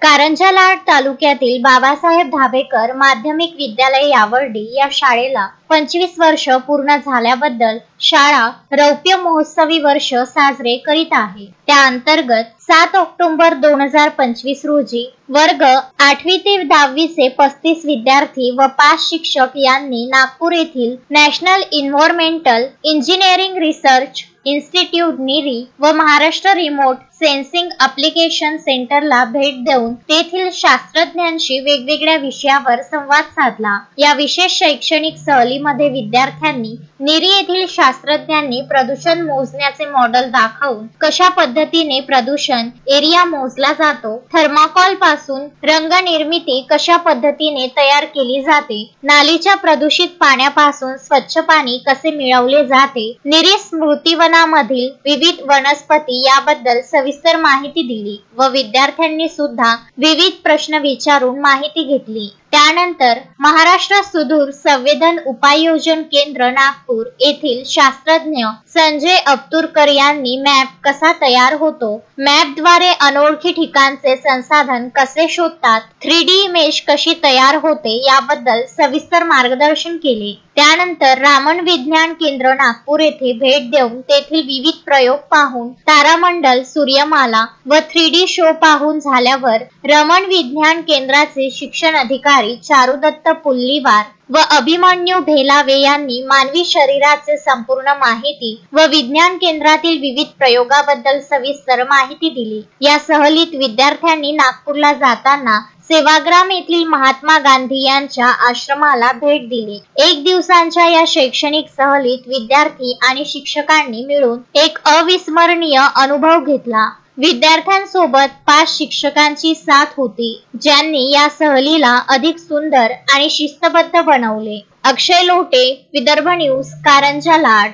कारंजा लाड तालुक्यातील बाबासाहेब धाबेकर माध्यमिक विद्यालय यावर्डी या शाळेला 25 वर्ष पूर्ण झाल्याबद्दल शाळा रौप्य महोत्सवी वर्ष साजरे करीत आहे। त्या अंतर्गत 7 ऑक्टोबर 2025 रोजी वर्ग 8वी ते 10वी चे 35 विद्यार्थी व 5 शिक्षक यांनी नागपूर येथील National Environmental Engineering Research Institute NEERI व महाराष्ट्र रिमोट सेन्सिंग ॲप्लिकेशन सेंटरला भेट देऊन तेथील शास्त्रज्ञांशी वेगवेगळ्या विषयावर संवाद साधला। या विशेष शैक्षणिक सहलीमध्ये विद्यार्थ्यांनी निरी येथील शास्त्रज्ञांनी प्रदूषण मोजण्याचे मॉडेल दाखवून कशा पद्धतीने प्रदूषण एरिया मोजला जातो, थर्माकोल पासून रंग निर्मिती कशा पद्धतीने तयार केली जाते, नालीच्या प्रदूषित पाण्यापासून स्वच्छ पाणी कसे मिळवले जाते, निरी स्मृतिवनामधील विविध वनस्पती याबद्दल सविस्तर माहिती दिली व विद्यार्थ्यांनी सुद्धा विविध प्रश्न विचारून माहिती घेतली। त्यानंतर महाराष्ट्र सुदूर संवेदन उपाययोजन केंद्र नागपूर येथील शास्त्रज्ञ संजय अब्तुरकर यांनी मॅप कसा तयार होतो, मॅपद्वारे अनोळखी ठिकाणचे संसाधन कसे शोधतात, 3D इमेज कशी तयार होते याबद्दल सविस्तर मार्गदर्शन केले। त्यानंतर रामन विज्ञान केंद्र नागपूर येथे भेट देऊन तेथील विविध प्रयोग पाहून तारामंडल, सूर्यमाला व 3D शो पाहून झाल्यावर रमण विज्ञान केंद्राचे शिक्षण अधिकारी चारुदत्त पुल्लीवार व अभिमन्यू भेलावे यांनी मानवी शरीराचे संपूर्ण माहिती व विज्ञान केंद्रातील विविध प्रयोगाबद्दल सविस्तर माहिती दिली। या सहलीत विद्यार्थ्यांनी नागपूरला जाताना सेवाग्राम येथील महात्मा गांधी यांच्या आश्रमाला भेट दिली। 1 दिवसांच्या या शैक्षणिक सहलीत विद्यार्थी आणि शिक्षकांनी मिळून एक अविस्मरणीय अनुभव घेतला। विद्यार्थ्यांसोबत 5 शिक्षकांची साथ होती, ज्यांनी या सहलीला अधिक सुंदर आणि शिस्तबद्ध बनवले। अक्षय लोटे, विदर्भ न्यूज, कारंजा लाड।